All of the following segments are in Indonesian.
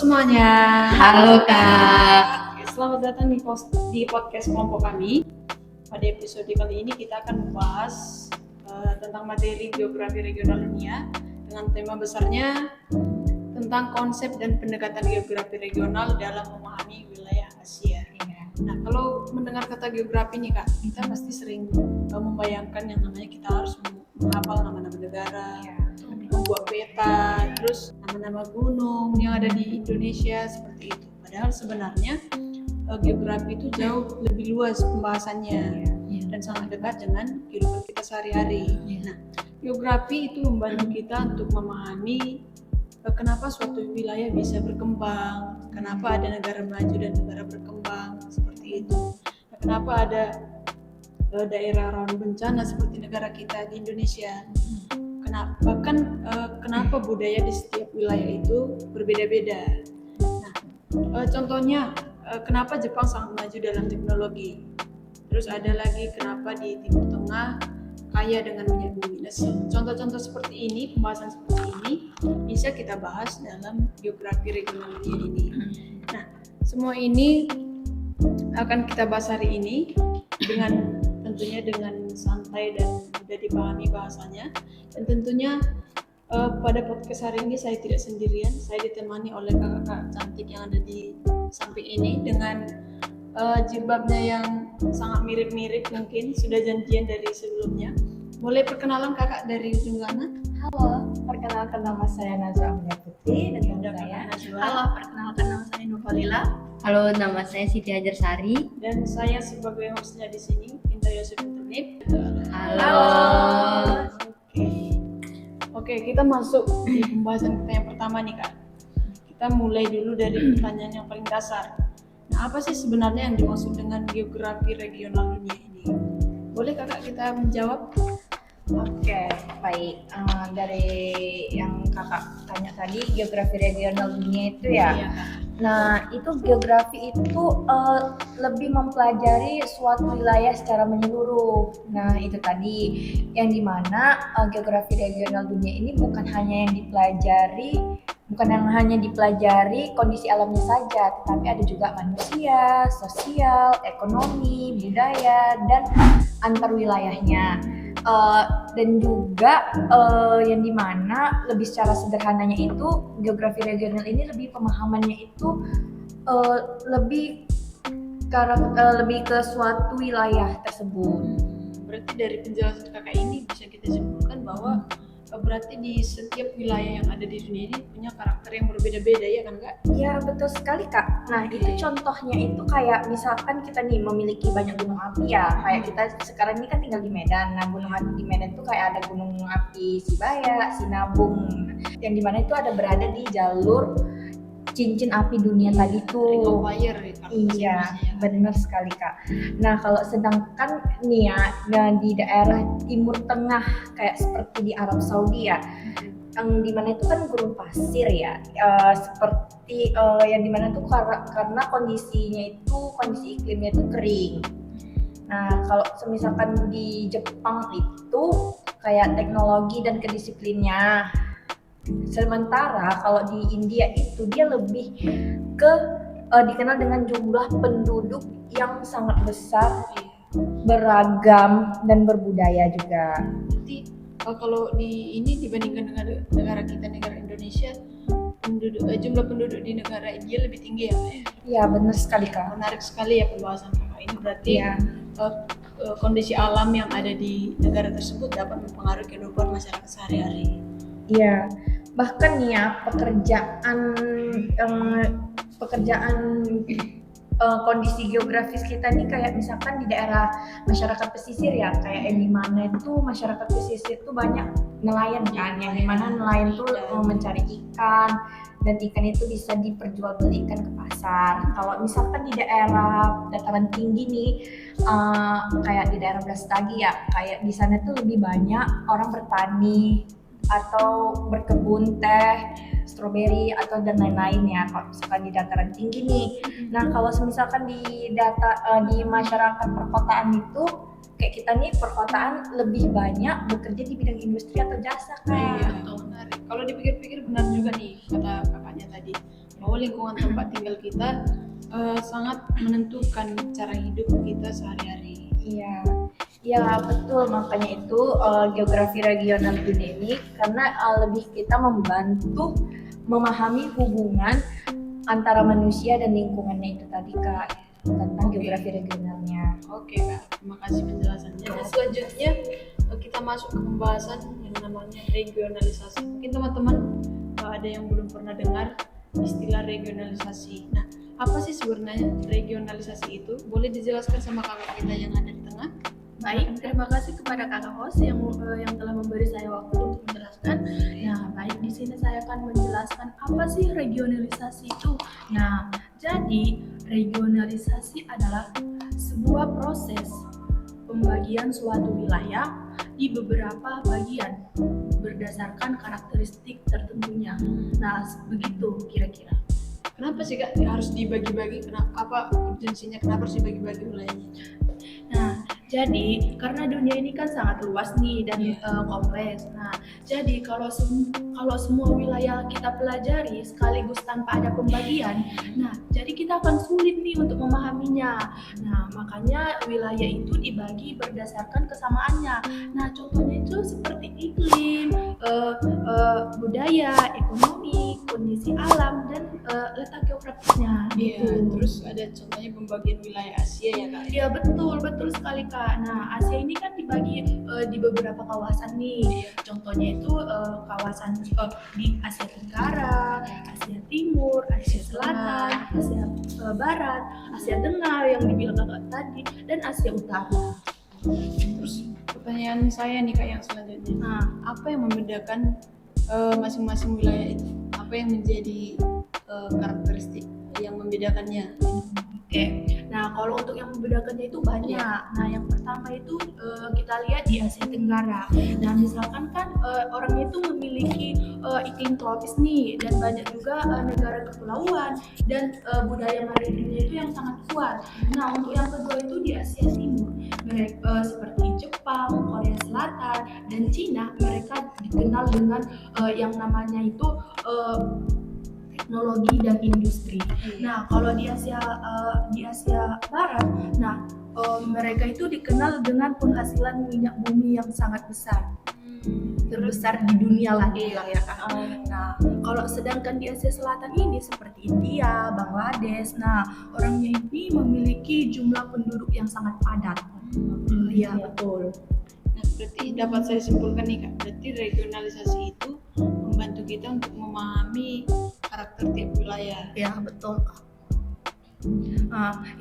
semuanya. Halo Kak. Selamat datang di podcast kelompok kami. Pada episode kali ini kita akan membahas tentang materi geografi regional dunia dengan tema besarnya tentang konsep dan pendekatan geografi regional dalam memahami wilayah Asia. Nah, kalau mendengar kata geografi nih Kak, kita pasti sering membayangkan yang namanya kita harus menghafal nama-nama negara, membuat peta, terus nama-nama gunung yang ada di Indonesia seperti itu. Padahal sebenarnya geografi itu jauh lebih luas pembahasannya dan sangat dekat dengan kehidupan kita sehari-hari. Nah, geografi itu membantu kita untuk memahami kenapa suatu wilayah bisa berkembang, kenapa ada negara maju dan negara berkembang seperti itu. Nah, kenapa ada daerah rawan bencana seperti negara kita di Indonesia. Kenapa budaya di setiap wilayah itu berbeda-beda. Nah, contohnya kenapa Jepang sangat maju dalam teknologi. Terus ada lagi kenapa di Timur Tengah kaya dengan minyak bumi. Nah, contoh-contoh seperti ini, pembahasan seperti ini bisa kita bahas dalam geografi regional dunia ini. Nah, semua ini akan kita bahas hari ini tentunya dengan santai dan mudah dipahami bahasanya. Dan tentunya pada podcast hari ini saya tidak sendirian, saya ditemani oleh kakak-kakak cantik yang ada di samping ini dengan jilbabnya yang sangat mirip-mirip, mungkin sudah janjian dari sebelumnya. Boleh perkenalan kakak dari ujung sana? Halo, perkenalkan nama saya Nazwa Amelia Putri dan teman saya. Halo, perkenalkan nama saya Novalila. Halo, nama saya Siti Hajar Sari. Dan saya sebagai hostnya di sini, Inta Yosef Internet. Halo. Oke, kita masuk di pembahasan kita yang pertama nih Kak. Kita mulai dulu dari pertanyaan yang paling dasar. Nah, apa sih sebenarnya yang dimaksud dengan geografi regional dunia ini? Boleh kakak kita menjawab? Oke, baik. Dari yang kakak tanya tadi, geografi regional dunia itu ya. Iya. Nah, itu geografi itu lebih mempelajari suatu wilayah secara menyeluruh. Nah, itu tadi yang dimana geografi regional dunia ini bukan hanya hanya dipelajari kondisi alamnya saja, tetapi ada juga manusia, sosial, ekonomi, budaya, dan antar wilayahnya. Dan juga yang dimana lebih secara sederhananya itu geografi regional ini lebih pemahamannya itu lebih ke suatu wilayah tersebut. Berarti dari penjelasan kakak ini bisa kita simpulkan bahwa berarti di setiap wilayah yang ada di dunia ini punya karakter yang berbeda-beda, ya kan Kak? Ya, betul sekali Kak. Nah, itu contohnya itu kayak misalkan kita nih memiliki banyak gunung api ya. Kayak kita sekarang ini kan tinggal di Medan. Nah, gunung api di Medan itu kayak ada gunung api Sibaya, Sinabung, yang dimana itu ada berada di jalur cincin api dunia tadi tuh. Ring of Fire ya, Kak. Iya, benar sekali Kak. Nah, kalau sedangkan nih ya, di daerah Timur Tengah kayak seperti di Arab Saudi ya, yang dimana itu kan gurun pasir ya, seperti yang dimana tuh karena kondisi iklimnya itu kering. Nah, kalau misalkan di Jepang itu kayak teknologi dan kedisiplinnya. Sementara kalau di India itu dia lebih ke dikenal dengan jumlah penduduk yang sangat besar, beragam dan berbudaya juga. Berarti kalau di ini dibandingkan dengan negara kita, negara Indonesia, jumlah penduduk di negara India lebih tinggi ya Kak? Iya, benar sekali Kak. Menarik sekali ya pembahasan kakak ini. Berarti kondisi alam yang ada di negara tersebut dapat mempengaruhi kehidupan masyarakat sehari-hari. Iya, bahkan nih ya pekerjaan kondisi geografis kita nih kayak misalkan di daerah masyarakat pesisir ya, kayak yang dimana itu masyarakat pesisir tuh banyak nelayan kan, yang dimana nelayan tuh mencari ikan dan ikan itu bisa diperjualbelikan ke pasar. Kalau misalkan di daerah dataran tinggi nih, kayak di daerah Brastagi ya, kayak di sana tuh lebih banyak orang bertani atau berkebun teh, stroberi atau dan lain-lain ya, kalau misalkan di dataran tinggi nih. Nah, kalau misalkan di masyarakat perkotaan itu kayak kita nih perkotaan lebih banyak bekerja di bidang industri atau jasa kan. Iya, menarik. Kalau dipikir-pikir benar juga nih kata kakaknya tadi. bahwa lingkungan tempat tinggal kita sangat menentukan cara hidup kita sehari-hari. Iya, ya betul, makanya itu geografi regional dunia ini karena lebih kita membantu memahami hubungan antara manusia dan lingkungannya itu tadi Kak, tentang geografi regionalnya. Oke Kak, terima kasih penjelasannya. Nah, selanjutnya kita masuk ke pembahasan yang namanya regionalisasi. Mungkin teman-teman ada yang belum pernah dengar istilah regionalisasi. Nah, apa sih sebenarnya regionalisasi itu? Boleh dijelaskan sama kakak kita yang ada di tengah? Baik, terima kasih kepada kakak host yang telah memberi saya waktu untuk menjelaskan. Nah, baik, di sini saya akan menjelaskan apa sih regionalisasi itu. Nah, jadi regionalisasi adalah sebuah proses pembagian suatu wilayah di beberapa bagian berdasarkan karakteristik tertentunya. Nah, begitu kira-kira. Kenapa sih Kak harus dibagi-bagi? Kenapa? Apa urgensinya? Kenapa harus dibagi-bagi wilayahnya? Nah, jadi karena dunia ini kan sangat luas nih dan kompleks. Nah, jadi kalau semua wilayah kita pelajari sekaligus tanpa ada pembagian, nah jadi kita akan sulit nih untuk memahaminya. Nah, makanya wilayah itu dibagi berdasarkan kesamaannya. Nah, contohnya itu seperti iklim, budaya, ekonomi, kondisi alam dan letak geografisnya. Iya, terus ada contohnya pembagian wilayah Asia ya Kak? Ya betul sekali Kak. Nah, Asia ini kan dibagi di beberapa kawasan nih. Contohnya itu kawasan di Asia Tenggara, Asia Timur, Asia Selatan, Asia Barat, Asia Tengah yang dibilang Kakak tadi, dan Asia Utara. Terus pertanyaan saya nih Kak yang selanjutnya. Nah, Apa yang membedakan masing-masing wilayah itu? Apa yang menjadi karakteristik yang membedakannya? Oke, nah kalau untuk yang membedakannya itu banyak. Nah, yang pertama itu kita lihat di Asia Tenggara. Nah, misalkan kan orangnya itu memiliki iklim tropis nih, dan banyak juga negara kepulauan dan budaya maritimnya itu yang sangat kuat. Nah, untuk yang kedua itu di Asia Timur, mereka seperti Jepang, Korea Selatan, dan Cina, mereka dikenal dengan yang namanya itu teknologi dan industri. Nah, kalau di Asia Barat, nah mereka itu dikenal dengan penghasilan minyak bumi yang sangat besar, terbesar di dunia lah dibilang ya Kak. Nah, kalau sedangkan di Asia Selatan ini seperti India, Bangladesh, nah orangnya ini memiliki jumlah penduduk yang sangat padat. Iya betul. Nah, berarti dapat saya simpulkan nih Kak, berarti regionalisasi itu membantu kita untuk memahami karakter tiap wilayah. Ya betul.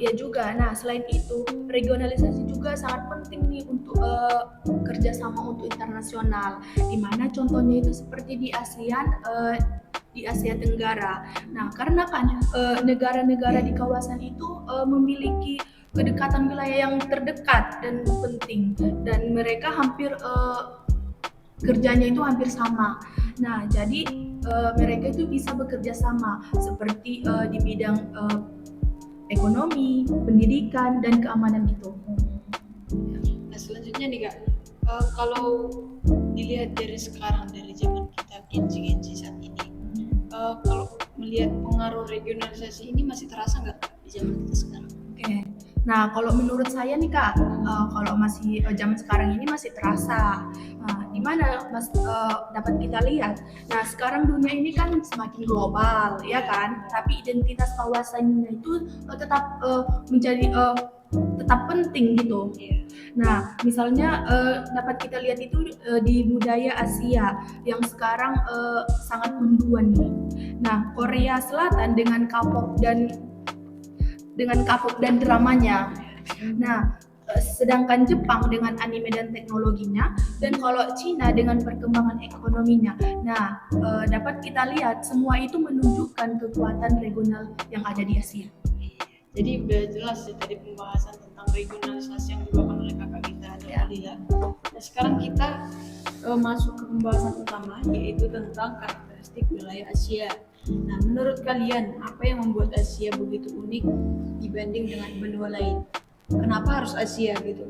Ya juga. Nah, selain itu regionalisasi juga sangat penting nih untuk kerjasama untuk internasional. Dimana contohnya itu seperti di ASEAN, di Asia Tenggara. Nah, karena kan negara-negara di kawasan itu memiliki kedekatan wilayah yang terdekat dan penting, dan mereka hampir kerjanya itu hampir sama. Nah, jadi mereka itu bisa bekerja sama seperti di bidang ekonomi, pendidikan, dan keamanan gitu. Nah, selanjutnya nih Kak, kalau dilihat dari sekarang, dari zaman kita Gen Z saat ini, kalau melihat pengaruh regionalisasi ini masih terasa nggak Kak di zaman kita sekarang? Oke. Nah, kalau menurut saya nih Kak, kalau masih zaman sekarang ini masih terasa. Di mana dapat kita lihat. Nah, sekarang dunia ini kan semakin global, ya kan? Tapi identitas kawasannya itu tetap menjadi tetap penting gitu. Nah, misalnya dapat kita lihat itu di budaya Asia yang sekarang sangat menduan nih. Nah, Korea Selatan dengan K-pop dan dramanya. Nah, sedangkan Jepang dengan anime dan teknologinya, dan kalau Cina dengan perkembangan ekonominya. Nah, dapat kita lihat semua itu menunjukkan kekuatan regional yang ada di Asia. Jadi udah jelas ya tadi pembahasan tentang regionalisasi yang dibawakan oleh kakak kita Nurfalila. Nah, sekarang kita masuk ke pembahasan utama, yaitu tentang karakteristik wilayah Asia. Nah, menurut kalian apa yang membuat Asia begitu unik dibanding dengan benua lain? Kenapa harus Asia gitu?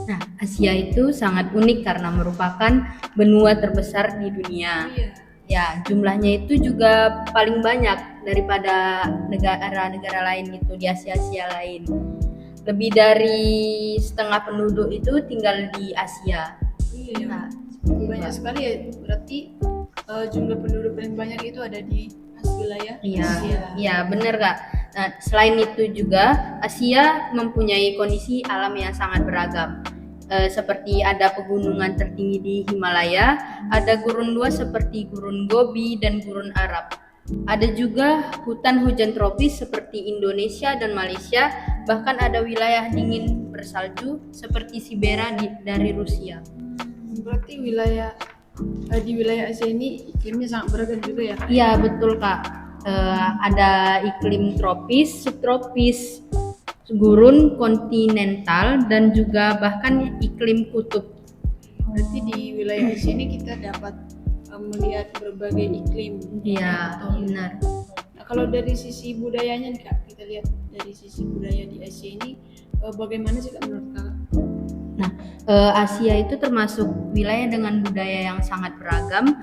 Nah, Asia itu sangat unik karena merupakan benua terbesar di dunia. Iya. Ya, jumlahnya itu juga paling banyak daripada negara-negara lain gitu di Asia lain. Lebih dari setengah penduduk itu tinggal di Asia. Iya. Nah, Banyak sekali ya, berarti jumlah penduduk paling banyak itu ada di wilayah Iya, Asia. iya benar Kak. Nah, selain itu juga Asia mempunyai kondisi alam yang sangat beragam. Seperti ada pegunungan tertinggi di Himalaya, ada gurun luas seperti gurun Gobi dan gurun Arab. Ada juga hutan hujan tropis seperti Indonesia dan Malaysia, bahkan ada wilayah dingin bersalju seperti Siberia dari Rusia. Berarti di wilayah Asia ini iklimnya sangat beragam juga ya Kak? Iya betul Kak. Ada iklim tropis, subtropis, gurun kontinental dan juga bahkan iklim kutub. Berarti di wilayah Asia ini kita dapat melihat berbagai iklim. Iya benar. Nah, kalau dari sisi budayanya nih Kak, kita lihat dari sisi budaya di Asia ini bagaimana sih Kak menurut Kakak? Asia itu termasuk wilayah dengan budaya yang sangat beragam.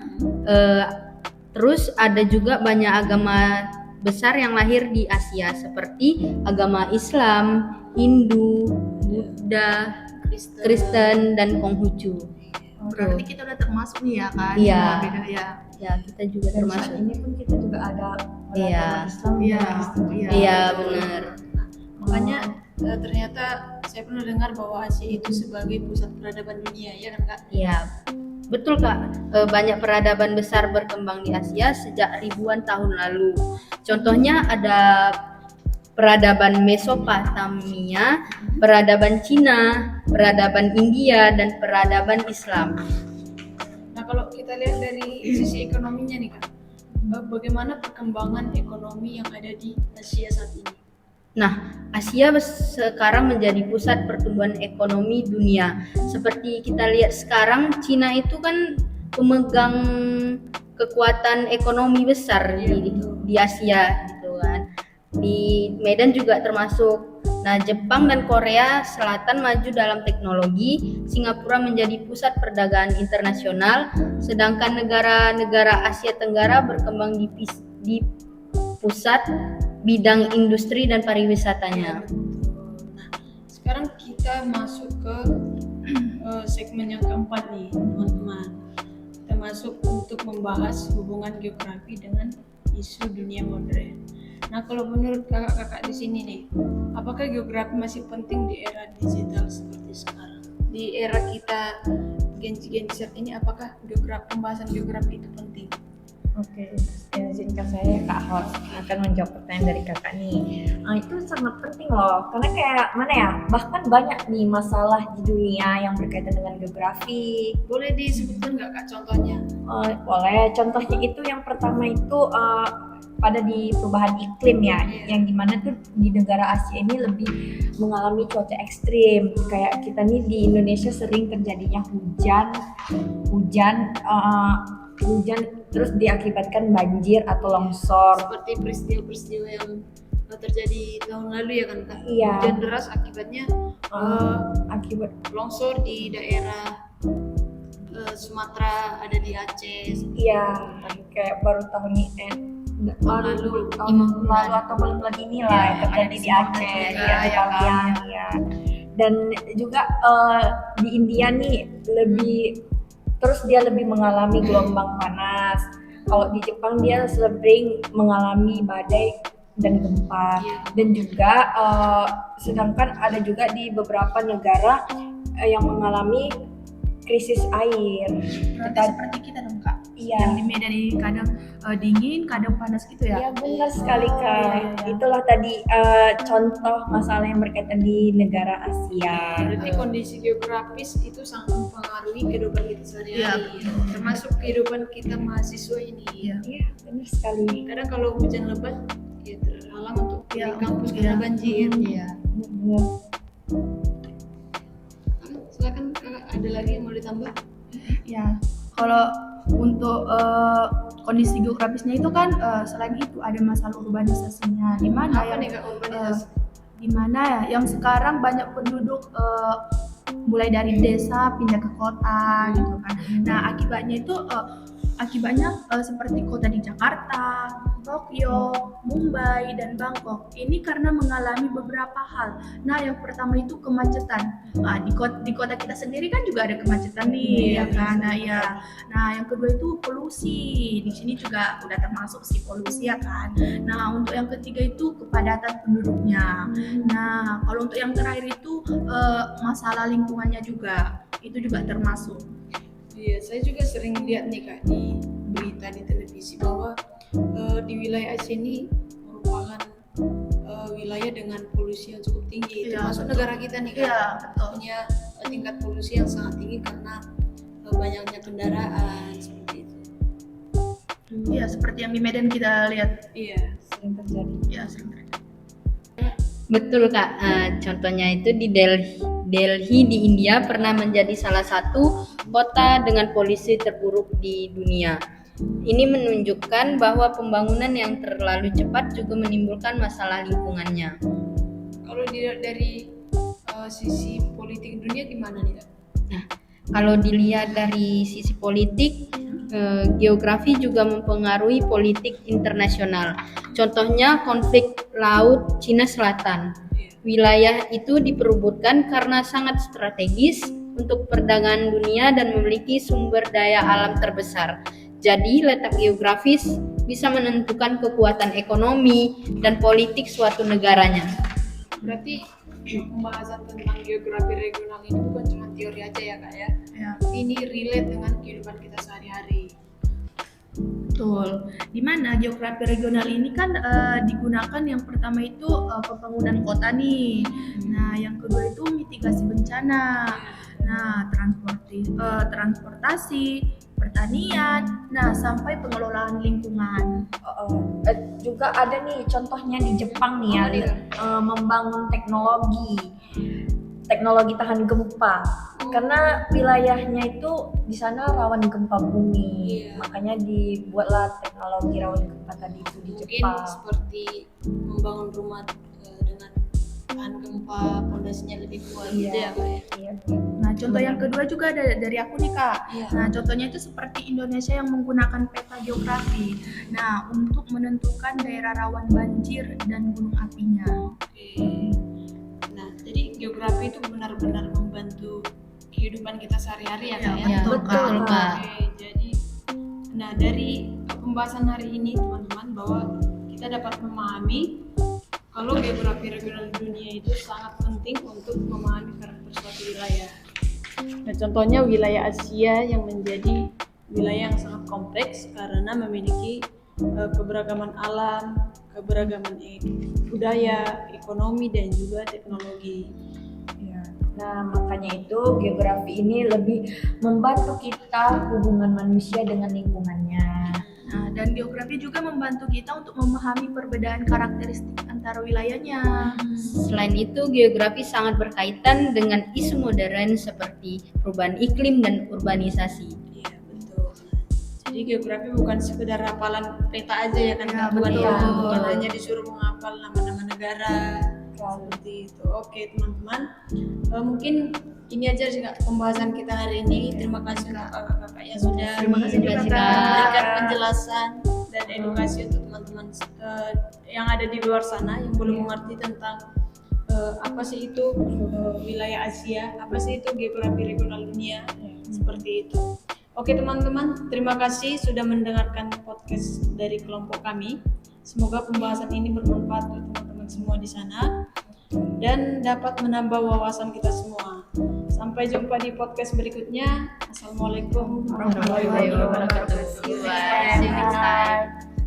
Terus ada juga banyak agama besar yang lahir di Asia seperti agama Islam, Hindu, Buddha, Kristen dan Konghucu. Berarti kita udah termasuk nih ya kan? Iya. Beda ya. Ya kita juga Dan saat termasuk. ini pun kita juga ada Iya. Islam Iya. dan Kristen. Iya. Iya benar. Makanya ternyata saya pernah dengar bahwa Asia itu sebagai pusat peradaban dunia, ya kan Kak? Iya, betul Kak. Banyak peradaban besar berkembang di Asia sejak ribuan tahun lalu. Contohnya ada peradaban Mesopotamia, peradaban Cina, peradaban India, dan peradaban Islam. Nah kalau kita lihat dari sisi ekonominya nih Kak, bagaimana perkembangan ekonomi yang ada di Asia saat ini? Nah, Asia sekarang menjadi pusat pertumbuhan ekonomi dunia. Seperti kita lihat sekarang, Cina itu kan pemegang kekuatan ekonomi besar di Asia gitu kan. Di Medan juga termasuk. Nah, Jepang dan Korea Selatan maju dalam teknologi, Singapura menjadi pusat perdagangan internasional, sedangkan negara-negara Asia Tenggara berkembang di pusat bidang industri dan pariwisatanya. Nah, sekarang kita masuk ke segmen yang keempat nih, teman-teman. Kita masuk untuk membahas hubungan geografi dengan isu dunia modern. Nah, kalau menurut kakak-kakak di sini nih, apakah geografi masih penting di era digital seperti sekarang? Di era kita Gen Z ini, apakah pembahasan geografi itu penting? Oke, izinkan saya Kak Host akan menjawab pertanyaan dari kakak nih. Itu sangat penting loh, karena kayak mana ya, bahkan banyak nih masalah di dunia yang berkaitan dengan geografi. Boleh disebutkan nggak Kak contohnya? Boleh, contohnya itu yang pertama itu pada di perubahan iklim ya, yang dimana tuh di negara Asia ini lebih mengalami cuaca ekstrim. Kayak kita nih di Indonesia sering terjadinya hujan terus diakibatkan banjir atau longsor. Seperti peristiwa-peristiwa yang terjadi tahun lalu ya kan Kak? Iya. Hujan deras akibatnya Akibat longsor di daerah Sumatera, ada di Aceh. iya, kayak baru tahun ini Lalu. tahun lalu atau bulan ini lah yang terjadi di Aceh, ya. Dan juga di India nih terus dia lebih mengalami gelombang panas. Kalau di Jepang dia sering mengalami badai dan gempa. Dan juga sedangkan ada juga di beberapa negara yang mengalami krisis air. Berarti seperti kita dong Kak. Iya. Yang di Medan ini kadang dingin, kadang panas gitu ya. Ya benar sekali Kak. iya. Itulah tadi contoh masalah yang berkaitan di negara Asia. Berarti kondisi geografis itu sangat mempengaruhi kehidupan kita sehari-hari. Iya. Termasuk kehidupan kita mahasiswa ini. Iya. Iya, benar sekali. Kadang kalau hujan lebat, ya terhalang untuk di Iya. kampus Iya. karena banjir. Iya. Benar. Silakan Kakak, ada lagi yang mau ditambah? Ya, kalau untuk kondisi geografisnya itu kan selain itu ada masalah urbanisasinya. Di mana Apa yang nih Kak urbanisasi? di mana ya yang sekarang banyak penduduk mulai dari desa pindah ke kota gitu kan. Nah, akibatnya itu Akibatnya seperti kota di Jakarta, Tokyo, Mumbai, dan Bangkok. Ini karena mengalami beberapa hal. Nah, yang pertama itu kemacetan. Nah, di kota kita sendiri kan juga ada kemacetan nih, ya kan? Nah, ya. Nah, yang kedua itu polusi. Di sini juga udah termasuk sih polusi, ya kan? Nah, untuk yang ketiga itu kepadatan penduduknya. Nah, kalau untuk yang terakhir itu masalah lingkungannya juga. Itu juga termasuk. Iya, saya juga sering lihat nih Kak di berita di televisi bahwa di wilayah Aceh ini merupakan wilayah dengan polusi yang cukup tinggi. Iya, Termasuk betul. negara kita nih Kak. Iya, betul. Punya tingkat polusi yang sangat tinggi karena banyaknya kendaraan seperti itu. Iya, seperti yang di Medan kita lihat. Iya. Sering terjadi. Ya, sering terjadi. Betul Kak. Contohnya itu di Delhi di India pernah menjadi salah satu kota dengan polusi terburuk di dunia. Ini menunjukkan bahwa pembangunan yang terlalu cepat juga menimbulkan masalah lingkungannya. Kalau dari sisi politik dunia gimana nih Kak? Nah, kalau dilihat dari sisi politik, geografi juga mempengaruhi politik internasional. Contohnya konflik Laut Cina Selatan. Wilayah itu diperebutkan karena sangat strategis untuk perdagangan dunia dan memiliki sumber daya alam terbesar. Jadi, letak geografis bisa menentukan kekuatan ekonomi dan politik suatu negaranya. Berarti pembahasan tentang geografi regional ini bukan cuma teori aja ya Kak ya? Ya, Ini relate dengan kehidupan kita sehari-hari. betul. Di mana geografi regional ini kan digunakan yang pertama itu pembangunan kota nih. Nah, yang kedua itu mitigasi bencana. Nah, transportasi, pertanian, nah sampai pengelolaan lingkungan. Juga ada nih contohnya di Jepang nih ya, membangun teknologi tahan gempa karena wilayahnya itu di sana rawan gempa bumi. Makanya dibuatlah teknologi rawan gempa tadi itu di Mungkin Jepang. seperti membangun rumah dengan tahan gempa, pondasinya lebih kuat gitu ya Kak ya? Iya. Nah, contoh yang kedua juga ada dari aku nih Kak. Iya. Nah, contohnya itu seperti Indonesia yang menggunakan peta geografi. Nah, untuk menentukan daerah rawan banjir dan gunung apinya. Oke. Nah, jadi geografi itu benar-benar membantu kehidupan kita sehari-hari ya Kak ya? Ya, betul Kak. Oke, jadi nah dari pembahasan hari ini teman-teman bahwa kita dapat memahami kalau geografi regional dunia itu sangat penting untuk memahami karakter suatu wilayah. Nah, contohnya wilayah Asia yang menjadi wilayah yang sangat kompleks karena memiliki keberagaman alam, keberagaman budaya, ekonomi dan juga teknologi. Iya. Nah, makanya itu geografi ini lebih membantu kita hubungan manusia dengan lingkungannya. Nah, dan geografi juga membantu kita untuk memahami perbedaan karakteristik antara wilayahnya. Selain itu, geografi sangat berkaitan dengan isu modern seperti perubahan iklim dan urbanisasi. Iya, betul. Jadi geografi bukan sekedar hafalan peta aja ya kan, Ya, bukan betul. bukan hanya disuruh menghafal nama-nama negara seperti itu. Oke teman-teman, mungkin ini aja sih Kak, pembahasan kita hari ini. Terima kasih untuk kakak-kakak yang sudah Terima kasih juga, Kak. memberikan penjelasan dan edukasi untuk teman-teman yang ada di luar sana yang belum mengerti tentang apa sih itu wilayah Asia, apa sih itu geografi regional dunia, seperti itu. Oke teman-teman, terima kasih sudah mendengarkan podcast dari kelompok kami. Semoga pembahasan ini bermanfaat untuk teman-teman semua di sana dan dapat menambah wawasan kita semua. Sampai jumpa di podcast berikutnya. Assalamualaikum warahmatullahi wabarakatuh. See you next time.